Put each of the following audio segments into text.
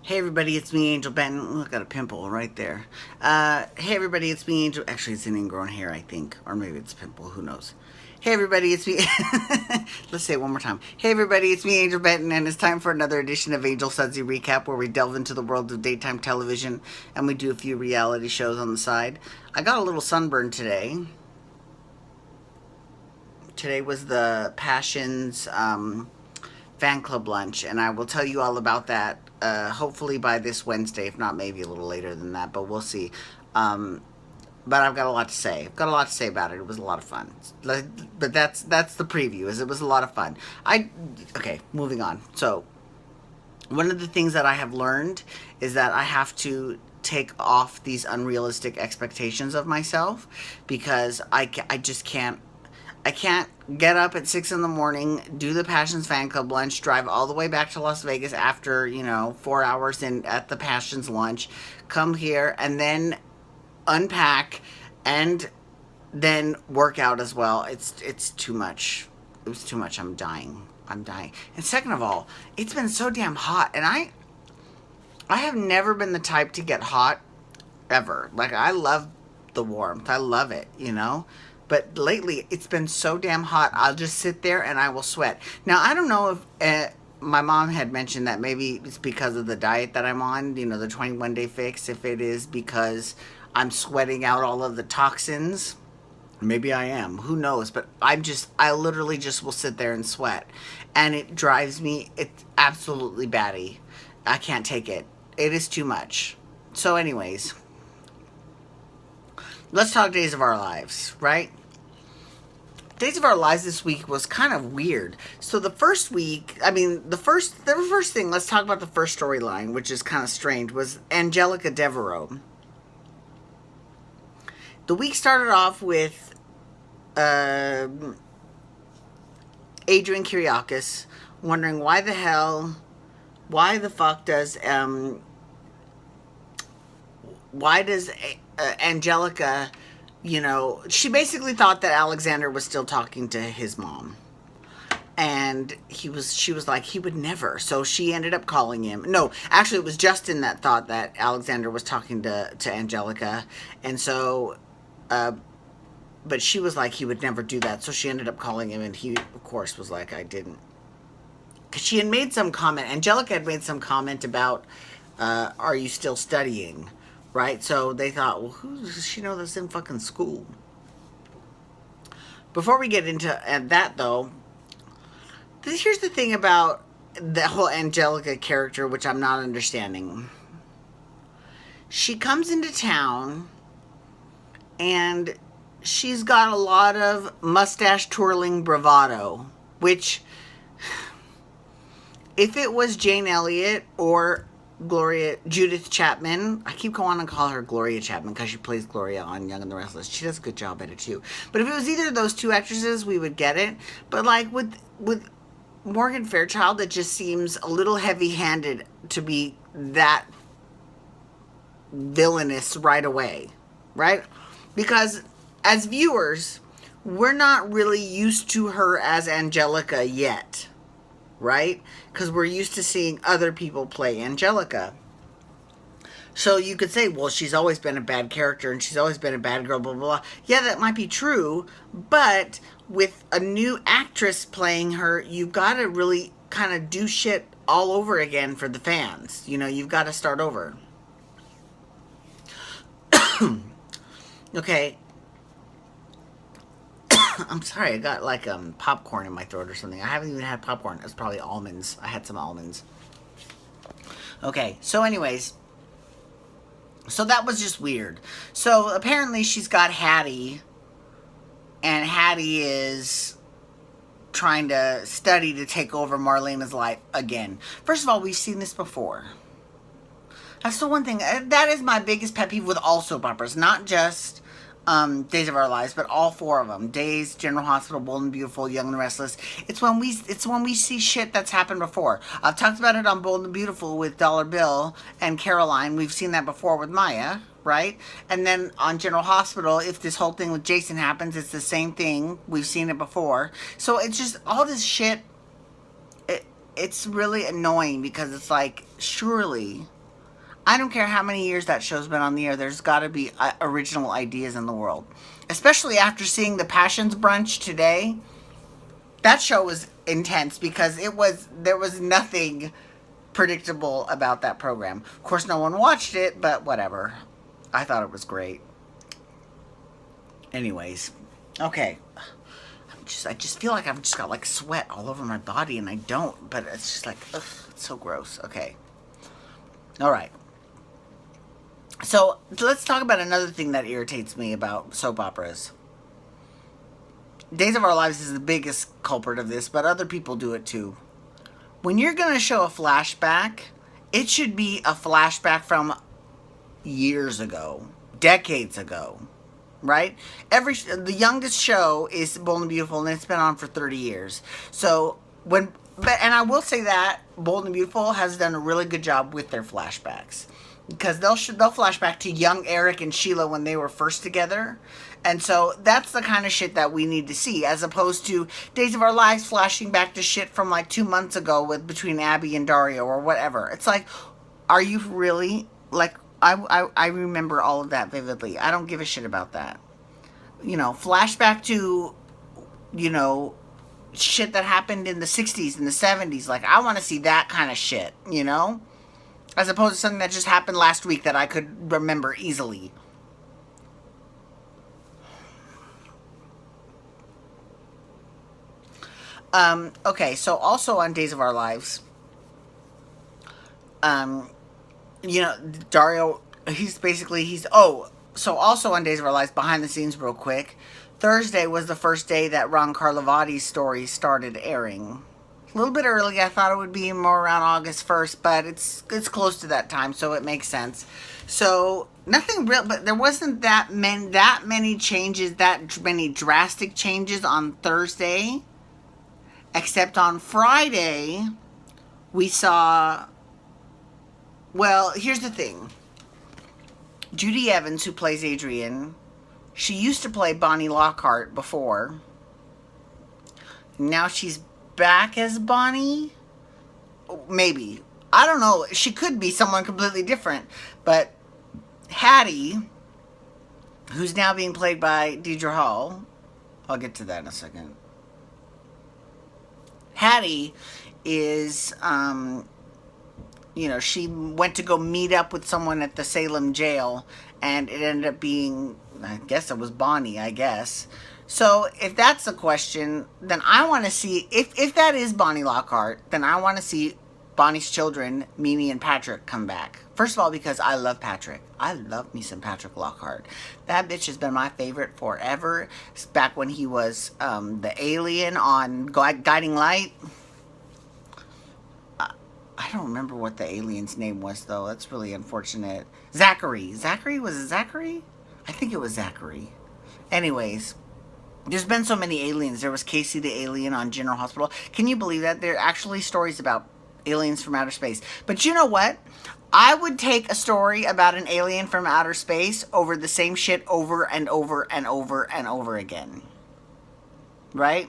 Hey everybody, it's me, Angel Benton. Ooh, I got a pimple right there. Hey everybody, it's me, Angel. Actually, it's an ingrown hair, I think, or maybe it's a pimple. Who knows? Hey everybody, it's me. Let's say it one more time. Hey everybody, it's me, Angel Benton, and it's time for another edition of Angel Sudsy Recap, where we delve into the world of daytime television and we do a few reality shows on the side. I got a little sunburn today. Today was the Passions fan club lunch, and I will tell you all about that. Hopefully by this Wednesday, if not maybe a little later than that, but we'll see. Um, but I've got a lot to say. I've got a lot to say about it. It was a lot of fun. But that's the preview. Is it was a lot of fun. Okay. Moving on. So one of the things that I have learned is that I have to take off these unrealistic expectations of myself because I just can't. I can't get up at 6 in the morning, do the Passions fan club lunch, drive all the way back to Las Vegas after 4 hours in at the Passions lunch, come here and then unpack and then work out as well. It's too much. It was too much. I'm dying. I'm dying. And second of all, it's been so damn hot, and I have never been the type to get hot ever. Like, I love the warmth. I love it. But lately, it's been so damn hot, I'll just sit there and I will sweat. Now, I don't know if my mom had mentioned that maybe it's because of the diet that I'm on, the 21-day fix, if it is because I'm sweating out all of the toxins. Maybe I am. Who knows? But I literally just will sit there and sweat. And it drives me, it's absolutely batty. I can't take it. It is too much. So anyways, let's talk Days of Our Lives, right? Days of Our Lives this week was kind of weird. So the first week, the first thing, let's talk about the first storyline, which is kind of strange, was Angelica Devereaux. The week started off with Adrian Kiriakis wondering why the fuck does Angelica, she basically thought that Alexander was still talking to his mom. And she was like, he would never. So she ended up calling him. No, actually, it was Justin that thought that Alexander was talking to Angelica. And so, but she was like, he would never do that. So she ended up calling him. And he, of course, was like, I didn't. Because she had made some comment. Angelica had made some comment about, are you still studying? Right? So they thought, well, who does she know that's in fucking school? Before we get into that, though, here's the thing about the whole Angelica character, which I'm not understanding. She comes into town, and she's got a lot of mustache-twirling bravado, which, if it was Jane Elliott or Judith Chapman. I keep going on and call her Gloria Chapman because she plays Gloria on Young and the Restless. She does a good job at it too. But if it was either of those two actresses, we would get it. But like with Morgan Fairchild, it just seems a little heavy-handed to be that villainous right away, right? Because as viewers, we're not really used to her as Angelica yet. Right? Because we're used to seeing other people play Angelica. So you could say, well, she's always been a bad character and she's always been a bad girl, blah, blah, blah. Yeah, that might be true. But with a new actress playing her, you've got to really kind of do shit all over again for the fans. You've got to start over. Okay. I'm sorry, I got like popcorn in my throat or something. I haven't even had popcorn. It was probably almonds. I had some almonds. Okay, so anyways. So that was just weird. So apparently she's got Hattie. And Hattie is trying to study to take over Marlena's life again. First of all, we've seen this before. That's the one thing. That is my biggest pet peeve with all soap operas. Not just Days of Our Lives, but all four of them. Days, General Hospital, Bold and Beautiful, Young and the Restless. It's when we see shit that's happened before. I've talked about it on Bold and Beautiful with Dollar Bill and Caroline. We've seen that before with Maya, right? And then on General Hospital, if this whole thing with Jason happens, it's the same thing. We've seen it before. So it's just all this shit. It's really annoying because it's like, surely I don't care how many years that show's been on the air. There's got to be original ideas in the world, especially after seeing the Passions Brunch today. That show was intense because there was nothing predictable about that program. Of course, no one watched it, but whatever. I thought it was great. Anyways, okay. I just feel like I've just got like sweat all over my body, and I don't. But it's just like, ugh, it's so gross. Okay. All right. So let's talk about another thing that irritates me about soap operas. Days of Our Lives is the biggest culprit of this, but other people do it too. When you're going to show a flashback, it should be a flashback from years ago, decades ago, right? The youngest show is Bold and Beautiful, and it's been on for 30 years. So and I will say that Bold and Beautiful has done a really good job with their flashbacks, because they'll flash back to young Eric and Sheila when they were first together. And so that's the kind of shit that we need to see, as opposed to Days of Our Lives flashing back to shit from like 2 months ago between Abby and Dario or whatever. It's like, are you really? Like, I remember all of that vividly. I don't give a shit about that. Flashback to, shit that happened in the 60s and the 70s. Like, I want to see that kind of shit, as opposed to something that just happened last week that I could remember easily. Okay, so also on Days of Our Lives, Dario, so also on Days of Our Lives, behind the scenes real quick, Thursday was the first day that Ron Carlovati's story started airing. A little bit early. I thought it would be more around August 1st, but it's close to that time, so it makes sense. So nothing real, but there wasn't that many changes, that many drastic changes on Thursday, except on Friday we saw. Well, here's the thing. Judy Evans, who plays Adrienne, she used to play Bonnie Lockhart before. Now she's back as Bonnie? Maybe. I don't know. She could be someone completely different. But Hattie, who's now being played by Deidre Hall, I'll get to that in a second. Hattie is, she went to go meet up with someone at the Salem jail, and it ended up being, I guess it was Bonnie, I guess. So if that's the question, then I want to see, if that is Bonnie Lockhart, then I want to see Bonnie's children, Mimi and Patrick, come back. First of all, because I love Patrick. I love me some Patrick Lockhart. That bitch has been my favorite forever. It's back when he was the alien on Guiding Light. I don't remember what the alien's name was, though. That's really unfortunate. Zachary. Was it Zachary? I think it was Zachary. Anyways, there's been so many aliens. There was Casey the alien on General Hospital. Can you believe that? There are actually stories about aliens from outer space. But you know what? I would take a story about an alien from outer space over the same shit over and over and over and over again. Right?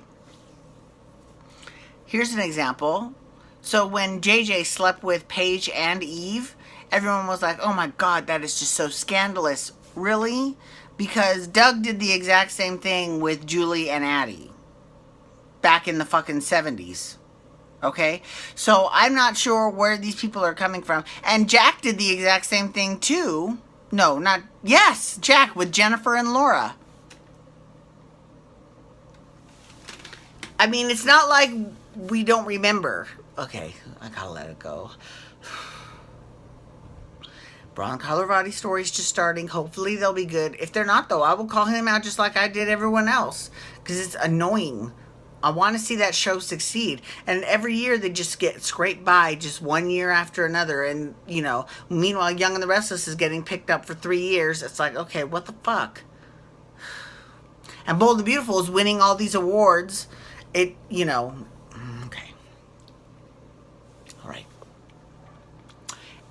Here's an example. So when JJ slept with Paige and Eve, everyone was like, oh my God, that is just so scandalous. Really? Because Doug did the exact same thing with Julie and Addie back in the fucking 70s. Okay? So I'm not sure where these people are coming from. And Jack did the exact same thing too. Yes, Jack with Jennifer and Laura. I mean, it's not like we don't remember. Okay, I gotta let it go. Ron Carlovati's story's just starting. Hopefully they'll be good. If they're not, though, I will call him out just like I did everyone else. Because it's annoying. I want to see that show succeed. And every year they just get scraped by just one year after another. And, meanwhile, Young and the Restless is getting picked up for 3 years. It's like, okay, what the fuck? And Bold and Beautiful is winning all these awards. Okay. All right.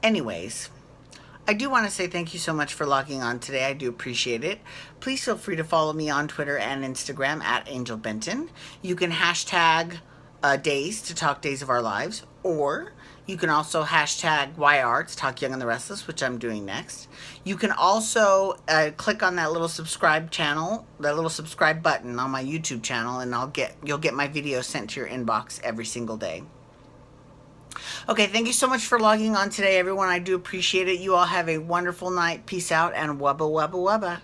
Anyways, I do want to say thank you so much for logging on today. I do appreciate it. Please feel free to follow me on Twitter and Instagram at Angel Benton. You can hashtag days to talk Days of Our Lives, Or you can also hashtag YArts, Talk Young and the Restless, which I'm doing next. You can also click on that little subscribe channel, that little subscribe button on my YouTube channel, and you'll get my videos sent to your inbox every single day. Okay, thank you so much for logging on today, everyone. I do appreciate it. You all have a wonderful night. Peace out and wubba wubba wubba.